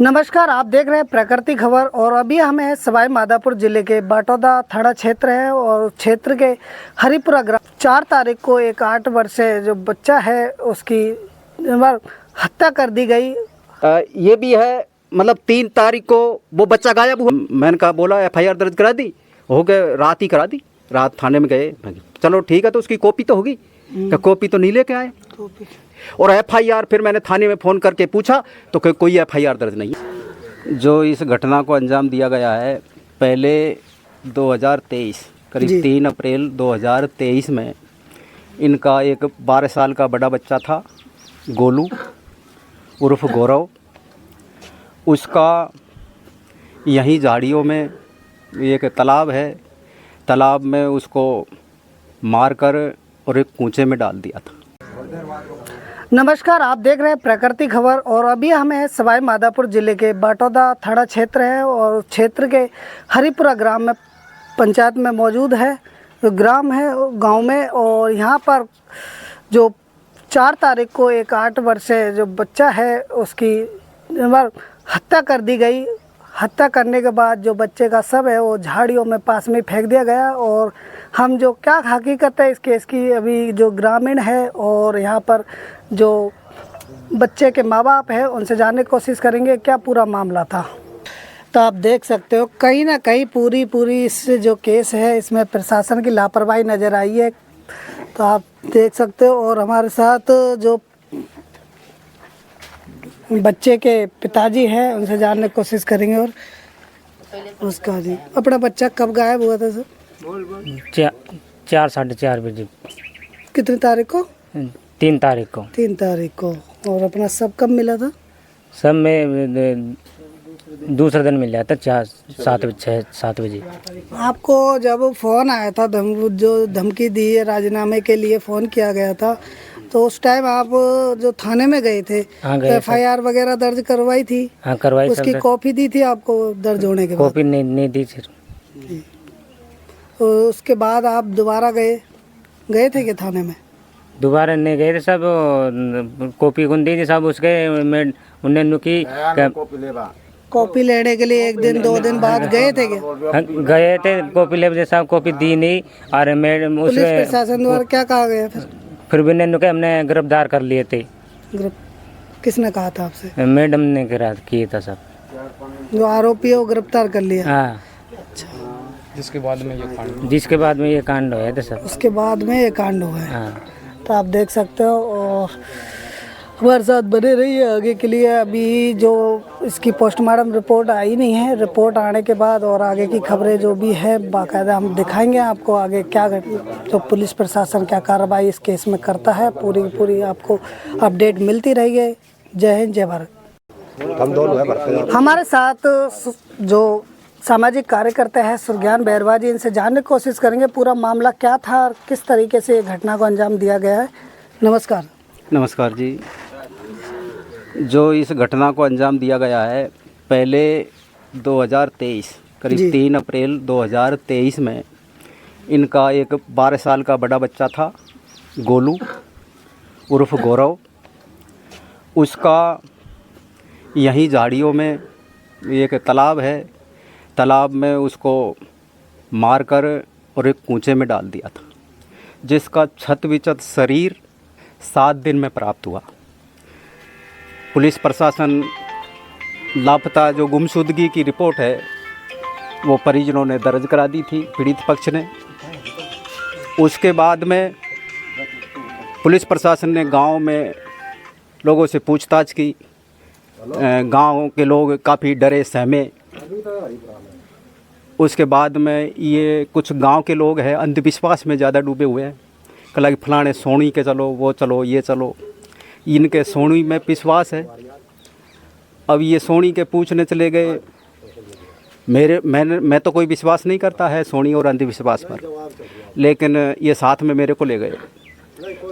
नमस्कार, आप देख रहे हैं प्रकृति खबर। और अभी हम हैं सवाई माधोपुर जिले के बाटोदा थाना क्षेत्र है और क्षेत्र के हरिपुरा ग्राम 4 तारीख को एक 8 वर्षीय जो बच्चा है उसकी हत्या कर दी गई। ये भी है, मतलब 3 तारीख को वो बच्चा गायब हुआ। मैंने कहा बोला एफआईआर दर्ज करा दी, हो गए रात ही करा दी। रात थाने में गए, चलो ठीक है, तो उसकी कॉपी तो होगी, कॉपी तो नहीं लेके आए। और एफआईआर फिर मैंने थाने में फ़ोन करके पूछा तो कोई एफआईआर दर्ज नहीं है। जो इस घटना को अंजाम दिया गया है, पहले 2023 करीब 3 अप्रैल 2023 में इनका एक 12 साल का बड़ा बच्चा था, गोलू उर्फ गौरव। उसका यहीं झाड़ियों में एक तालाब है, तालाब में उसको मारकर और एक कूचे में डाल दिया था। नमस्कार, आप देख रहे हैं प्रकृति खबर। और अभी हम हैं सवाई माधोपुर जिले के बाटोदा थाना क्षेत्र है और क्षेत्र के हरिपुरा ग्राम में पंचायत में मौजूद है, ग्राम है गांव में। और यहां पर जो 4 तारीख को एक 8 वर्षीय जो बच्चा है उसकी हत्या कर दी गई। हत्या करने के बाद जो बच्चे का शव है वो झाड़ियों में पास में फेंक दिया गया। और हम जो क्या हकीकत है इस केस की, अभी जो ग्रामीण है और यहाँ पर जो बच्चे के माँ बाप है उनसे जानने की कोशिश करेंगे क्या पूरा मामला था। तो आप देख सकते हो कहीं ना कहीं पूरी इस जो केस है इसमें प्रशासन की लापरवाही नज़र आई है। तो आप देख सकते हो। और हमारे साथ जो बच्चे के पिताजी हैं उनसे जानने की कोशिश करेंगे। और उसका जी अपना बच्चा कब गायब हुआ था सर? 4 साढ़े 4 बजे। कितनी तारीख को? 3 तारीख को। 3 तारीख को। और अपना सब कब मिला था? सब में दूसरे दिन मिल जाता 7 बजे। आपको जब फ़ोन आया था जो धमकी दी है राजीनामे के लिए फ़ोन किया गया था, तो उस टाइम आप जो थाने में गए थे, हाँ, तो एफआईआर वगैरह दर्ज करवाई थी? हाँ करवाई। उसकी कॉपी दी थी आपको दर्ज होने के बाद? कॉपी नहीं दी थी। तो उसके बाद आप दोबारा गए थे कि थाने में? दोबारा नहीं गए थे, सब कॉपी कौन दी थी सब उसके में उन्हें नुकी कॉपी लेने के लिए 1 दिन 2 दिन बाद गए थे क्या? गए थे कॉपी ले, साहब कॉपी दी नहीं। और मैडम पुलिस प्रशासन द्वारा क्या कहा गया फिर भी नहीं, हमने गिरफ्तार कर लिए थे। किसने कहा था आपसे? मैडम ने किया था सब, जो आरोपी है वो गिरफ्तार कर लिया। हाँ। जिसके बाद में ये कांड हुआ था सब। उसके बाद में ये कांड हुआ है। हाँ। तो आप देख सकते हो और हमारे साथ बने रहिए आगे के लिए। अभी जो इसकी पोस्टमार्टम रिपोर्ट आई नहीं है, रिपोर्ट आने के बाद और आगे की खबरें जो भी है बाकायदा हम दिखाएंगे आपको। आगे क्या तो पुलिस प्रशासन क्या कार्रवाई इस केस में करता है, पूरी आपको अपडेट मिलती रहेगी। जय हिंद, जय भारत। हमारे साथ जो सामाजिक कार्यकर्ता है सुरज्ञान बैरवा जी, इनसे जानने की कोशिश करेंगे पूरा मामला क्या था और किस तरीके से ये घटना को अंजाम दिया गया है। नमस्कार। नमस्कार जी। जो इस घटना को अंजाम दिया गया है, पहले 2023 करीब 3 अप्रैल 2023 में इनका एक 12 साल का बड़ा बच्चा था, गोलू उर्फ गौरव। उसका यहीं झाड़ियों में एक तालाब है, तालाब में उसको मारकर और एक कूचे में डाल दिया था, जिसका क्षत-विक्षत शरीर 7 दिन में प्राप्त हुआ। पुलिस प्रशासन लापता जो गुमशुदगी की रिपोर्ट है वो परिजनों ने दर्ज करा दी थी, पीड़ित पक्ष ने। उसके बाद में पुलिस प्रशासन ने गांव में लोगों से पूछताछ की। गांव के लोग काफ़ी डरे सहमे। उसके बाद में ये कुछ गांव के लोग हैं अंधविश्वास में ज़्यादा डूबे हुए हैं। कल कि फलाने सोनी के चलो, वो चलो, ये चलो। इनके सोनी में विश्वास है। अब ये सोनी के पूछने चले गए। मैं तो कोई विश्वास नहीं करता है सोनी और अंधविश्वास पर, लेकिन ये साथ में मेरे को ले गए।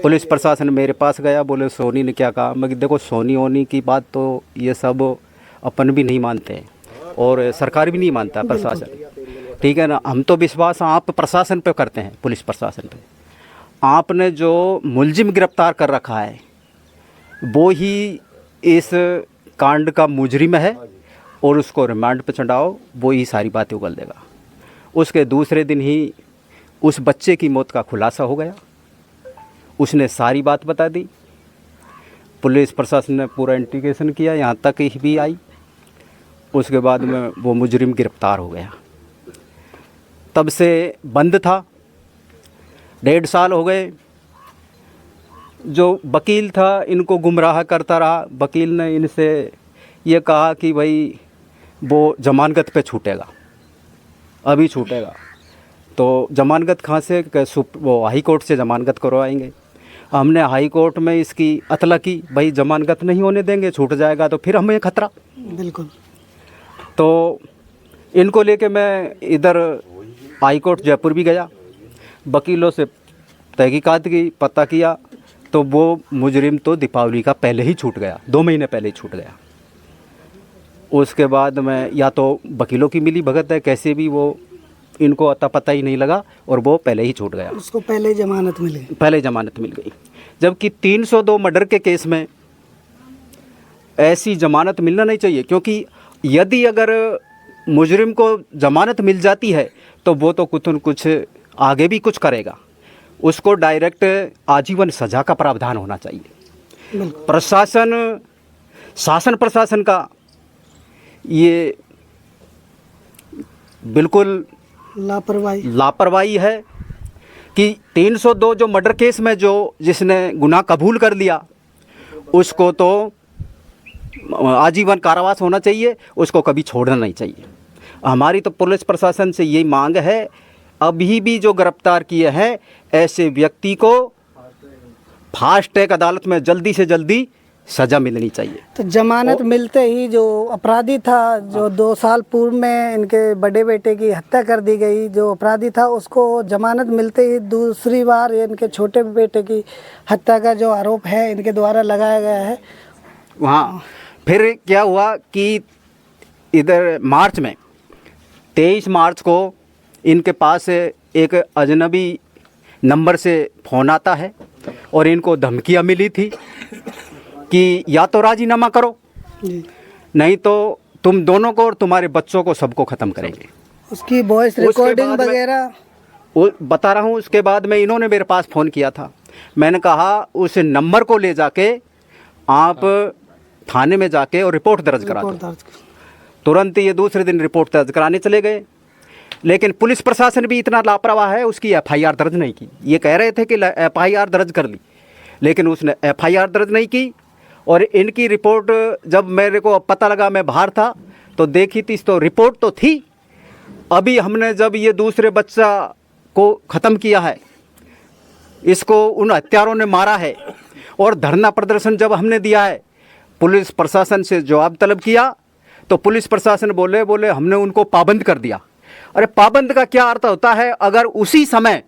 पुलिस प्रशासन मेरे पास गया, बोले सोनी ने क्या कहा। मैं देखो सोनी होनी की बात तो ये सब अपन भी नहीं मानते और सरकार भी नहीं मानता, प्रशासन, ठीक है ना। हम तो विश्वास आप प्रशासन पे करते हैं, पुलिस प्रशासन पे। आपने जो मुलजिम गिरफ्तार कर रखा है वो ही इस कांड का मुजरिम है, और उसको रिमांड पे चढ़ाओ, वो ही सारी बातें उगल देगा। उसके दूसरे दिन ही उस बच्चे की मौत का खुलासा हो गया। उसने सारी बात बता दी। पुलिस प्रशासन ने पूरा इंटीग्रेशन किया, यहाँ तक ही भी आई। उसके बाद में वो मुजरिम गिरफ्तार हो गया। तब से बंद था, 1.5 साल हो गए। जो वकील था इनको गुमराह करता रहा। वकील ने इनसे ये कहा कि भाई वो जमानत पे छूटेगा, अभी छूटेगा। तो जमानत कहाँ से? वो हाई कोर्ट से जमानत करवाएंगे। हमने हाई कोर्ट में इसकी अतला की, भाई जमानत नहीं होने देंगे, छूट जाएगा तो फिर हमें खतरा। बिल्कुल। तो इनको लेके मैं इधर हाई कोर्ट जयपुर भी गया, वकीलों से तहकीकात की, पता किया तो वो मुजरिम तो दीपावली का पहले ही छूट गया, 2 महीने पहले ही छूट गया। उसके बाद में या तो वकीलों की मिली भगत है, कैसे भी वो इनको अता पता ही नहीं लगा और वो पहले ही छूट गया। उसको पहले जमानत मिल गई। पहले जमानत मिल गई। जबकि 302 मर्डर के केस में ऐसी जमानत मिलना नहीं चाहिए, क्योंकि यदि अगर मुजरिम को जमानत मिल जाती है तो वो तो कुछ न कुछ आगे भी कुछ करेगा। उसको डायरेक्ट आजीवन सज़ा का प्रावधान होना चाहिए। प्रशासन, शासन प्रशासन का ये बिल्कुल लापरवाही है कि 302 जो मर्डर केस में जो जिसने गुनाह कबूल कर लिया उसको तो आजीवन कारावास होना चाहिए, उसको कभी छोड़ना नहीं चाहिए। हमारी तो पुलिस प्रशासन से यही मांग है, अभी भी जो गिरफ्तार किए हैं ऐसे व्यक्ति को फास्ट ट्रैक अदालत में जल्दी से जल्दी सज़ा मिलनी चाहिए। तो जमानत मिलते ही जो अपराधी था, जो 2 साल पूर्व में इनके बड़े बेटे की हत्या कर दी गई, जो अपराधी था उसको जमानत मिलते ही दूसरी बार इनके छोटे बेटे की हत्या का जो आरोप है इनके द्वारा लगाया गया है। वहाँ फिर क्या हुआ कि इधर मार्च में 23 मार्च को इनके पास एक अजनबी नंबर से फ़ोन आता है और इनको धमकियाँ मिली थी कि या तो राजीनामा करो, नहीं तो तुम दोनों को और तुम्हारे बच्चों को सबको ख़त्म करेंगे। उसकी वॉइस रिकॉर्डिंग वगैरह वो बता रहा हूँ। उसके बाद में इन्होंने मेरे पास फ़ोन किया था। मैंने कहा उस नंबर को ले जाके आप थाने में जाके और रिपोर्ट दर्ज करा दो। तुरंत ये दूसरे दिन रिपोर्ट दर्ज कराने चले गए। लेकिन पुलिस प्रशासन भी इतना लापरवाह है, उसकी FIR दर्ज नहीं की। ये कह रहे थे कि FIR दर्ज कर ली, लेकिन उसने FIR दर्ज नहीं की। और इनकी रिपोर्ट जब मेरे को पता लगा, मैं बाहर था तो देखी थी, तो रिपोर्ट तो थी। अभी हमने जब ये दूसरे बच्चा को ख़त्म किया है, इसको उन हत्यारों ने मारा है और धरना प्रदर्शन जब हमने दिया है, पुलिस प्रशासन से जवाब तलब किया तो पुलिस प्रशासन बोले हमने उनको पाबंद कर दिया। अरे पाबंद का क्या अर्थ होता है? अगर उसी समय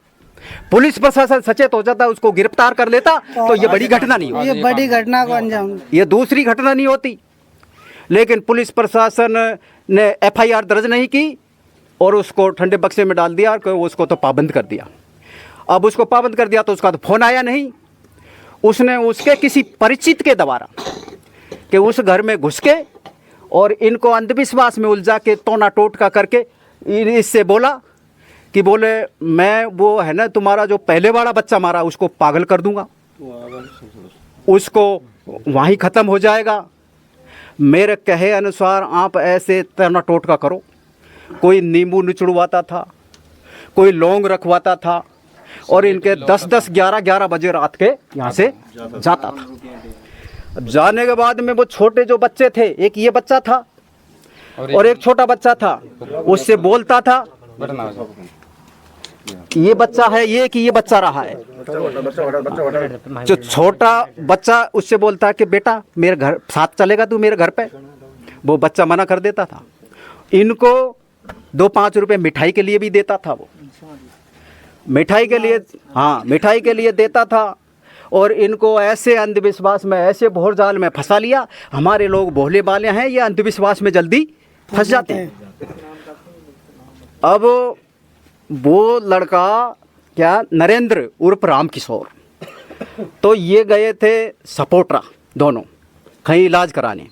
पुलिस प्रशासन सचेत हो जाता, उसको गिरफ्तार कर लेता तो ये बड़ी घटना नहीं होती, ये बड़ी घटना को अंजाम, ये दूसरी घटना नहीं होती। लेकिन पुलिस प्रशासन ने FIR दर्ज नहीं की और उसको ठंडे बक्से में डाल दिया और उसको तो पाबंद कर दिया। अब उसको पाबंद कर दिया तो उसका तो फ़ोन आया नहीं। उसने उसके किसी परिचित के द्वारा कि उस घर में घुस के और इनको अंधविश्वास में उलझा के टोना टोटका करके इससे बोला कि बोले मैं वो है ना तुम्हारा जो पहले वाला बच्चा मारा उसको पागल कर दूंगा, उसको वहीं ख़त्म हो जाएगा। मेरे कहे अनुसार आप ऐसे टोना टोटका करो। कोई नींबू निचड़वाता था, कोई लौंग रखवाता था और इनके 10-10, 11-11 बजे रात के यहाँ से जाता था। अब जाने के बाद में वो छोटे जो बच्चे थे, एक ये बच्चा था और एक छोटा बच्चा था, उससे बोलता था ये बच्चा है ये कि ये बच्चा रहा है। जो छोटा बच्चा उससे बोलता है कि बेटा मेरे घर साथ चलेगा तू मेरे घर पे। वो बच्चा मना कर देता था। इनको 2-5 रुपए मिठाई के लिए भी देता था। वो मिठाई के लिए, हाँ मिठाई के लिए देता था। और इनको ऐसे अंधविश्वास में, ऐसे भोर जाल में फंसा लिया। हमारे लोग भोले भाले हैं, ये अंधविश्वास में जल्दी फंस जाते हैं। अब वो लड़का क्या, नरेंद्र उर्फ राम किशोर, तो ये गए थे सपोटरा दोनों कहीं इलाज कराने।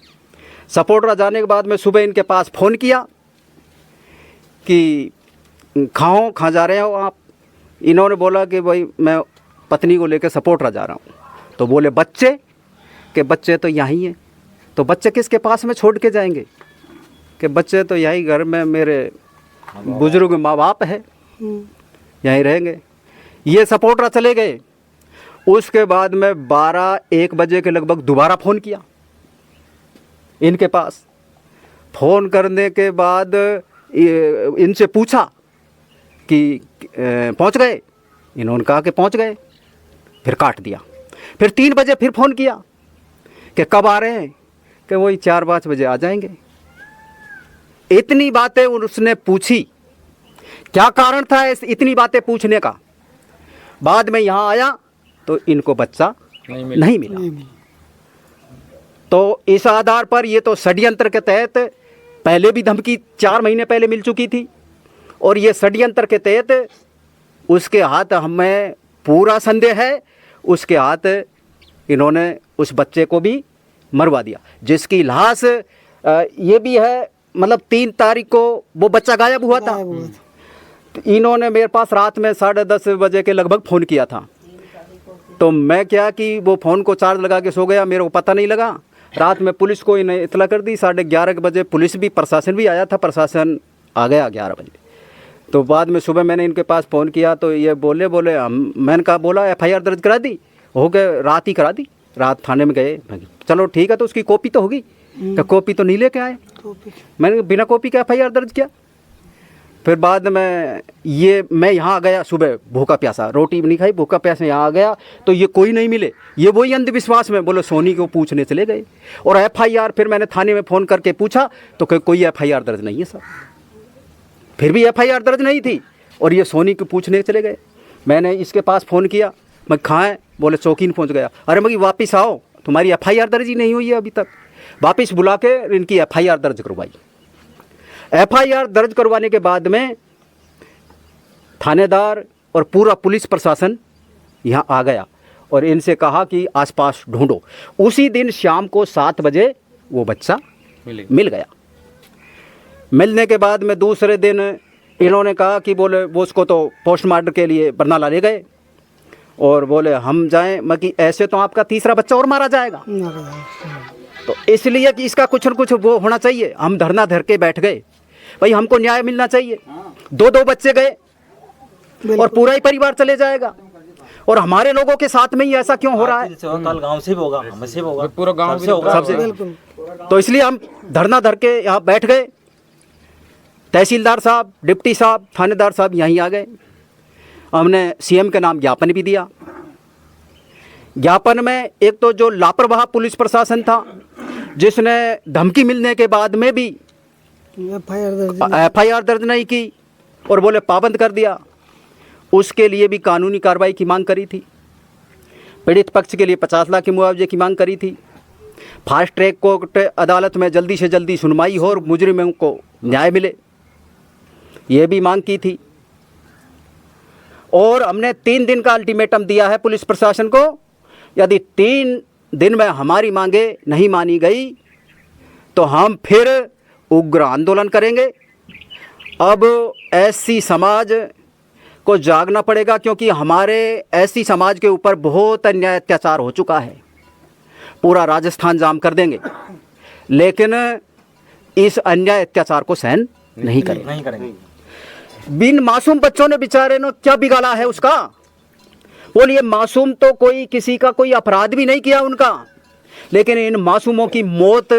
सपोर्टरा जाने के बाद में सुबह इनके पास फ़ोन किया कि कहाँ जा रहे हो आप। इन्होंने बोला कि भाई मैं पत्नी को लेकर सपोर्टरा जा रहा हूँ। तो बोले बच्चे के बच्चे तो यहीं हैं। तो बच्चे किसके पास में छोड़ के जाएंगे कि बच्चे तो यहीं घर में मेरे बुजुर्ग माँ बाप है, यहीं रहेंगे। ये सपोर्टरा चले गए। उसके बाद में 12-1 बजे के लगभग दोबारा फ़ोन किया इनके पास। फ़ोन करने के बाद इनसे पूछा कि पहुंच गए। इन्होंने कहा कि पहुंच गए। फिर काट दिया। फिर 3 बजे फिर फ़ोन किया कि कब आ रहे हैं, कि वही 4-5 बजे आ जाएंगे। इतनी बातें उसने पूछी। क्या कारण था इतनी बातें पूछने का? बाद में यहाँ आया तो इनको बच्चा नहीं मिला। तो इस आधार पर ये तो षड्यंत्र के तहत पहले भी धमकी 4 महीने पहले मिल चुकी थी, और ये षड्यंत्र के तहत उसके हाथ हमें पूरा संदेह है, उसके हाथ इन्होंने उस बच्चे को भी मरवा दिया, जिसकी लाश ये भी है, मतलब 3 तारीख को वो बच्चा गायब हुआ था। तो इन्होंने मेरे पास रात में 10:30 बजे के लगभग फ़ोन किया था। तो मैं क्या कि वो फ़ोन को चार्ज लगा के सो गया, मेरे को पता नहीं लगा। रात में पुलिस को इन्हें इतला कर दी। 11:30 बजे पुलिस भी, प्रशासन भी आया था। प्रशासन आ गया 11 बजे। तो बाद में सुबह मैंने इनके पास फ़ोन किया तो ये बोले हम, मैंने कहा बोला FIR दर्ज करा दी, हो गए रात ही करा दी। रात थाने में गए, चलो ठीक है, तो उसकी कॉपी तो होगी। तो कॉपी तो नहीं लेके आए। मैंने बिना कॉपी के FIR दर्ज किया। फिर बाद में मैं यहाँ आ गया सुबह भूखा प्यासा, रोटी भी नहीं खाई, भूखा प्यासा यहाँ आ गया तो ये कोई नहीं मिले। ये वही अंधविश्वास में बोले सोनी को पूछने चले गए। और FIR फिर मैंने थाने में फ़ोन करके पूछा तो कोई FIR दर्ज नहीं है सर। फिर भी FIR दर्ज नहीं थी और ये सोनी को पूछने चले गए। मैंने इसके पास फ़ोन किया, मैं कहाँ है? बोले चौकी में पहुँच गया। अरे मगी वापस आओ, तुम्हारी FIR दर्ज ही नहीं हुई है अभी तक। वापस बुला के इनकी FIR दर्ज करवाई। FIR दर्ज करवाने के बाद में थानेदार और पूरा पुलिस प्रशासन यहाँ आ गया और इनसे कहा कि आसपास ढूंढो। उसी दिन शाम को 7 बजे वो बच्चा मिल गया। मिलने के बाद में दूसरे दिन इन्होंने कहा कि बोले वो उसको तो पोस्टमार्टम के लिए बरनाला ले गए और बोले हम जाएं, मगर ऐसे तो आपका तीसरा बच्चा और मारा जाएगा। तो इसलिए कि इसका कुछ न कुछ वो होना चाहिए। हम धरना धर के बैठ गए, भाई हमको न्याय मिलना चाहिए। 2-2 बच्चे गए और पूरा ही परिवार चले जाएगा, और हमारे लोगों के साथ में ही ऐसा क्यों हो रहा है? कल गांव से भी होगा, हमसे भी होगा, पूरा गांव सबसे होगा, सबसे। तो इसलिए हम धरना धर के यहाँ बैठ गए। तहसीलदार साहब, डिप्टी साहब, थानेदार साहब यहीं आ गए। हमने CM के नाम ज्ञापन भी दिया। ज्ञापन में एक तो जो लापरवाह पुलिस प्रशासन था, जिसने धमकी मिलने के बाद में भी FIR दर्ज नहीं की और बोले पाबंद कर दिया, उसके लिए भी कानूनी कार्रवाई की मांग करी थी। पीड़ित पक्ष के लिए 50 लाख के मुआवजे की मांग करी थी। फास्ट ट्रैक कोर्ट अदालत में जल्दी से जल्दी सुनवाई हो और मुजरिमों को न्याय मिले, ये भी मांग की थी। और हमने 3 दिन का अल्टीमेटम दिया है पुलिस प्रशासन को। यदि 3 दिन में हमारी मांगे नहीं मानी गई तो हम फिर उग्र आंदोलन करेंगे। अब SC समाज को जागना पड़ेगा, क्योंकि हमारे SC समाज के ऊपर बहुत अन्याय अत्याचार हो चुका है। पूरा राजस्थान जाम कर देंगे, लेकिन इस अन्याय अत्याचार को सहन नहीं करेंगे। बिन मासूम बच्चों ने बेचारे ने क्या बिगाड़ा है उसका? बोलिए, मासूम तो कोई किसी का कोई अपराध भी नहीं किया उनका, लेकिन इन मासूमों की मौत,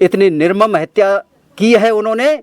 इतनी निर्मम हत्या की है उन्होंने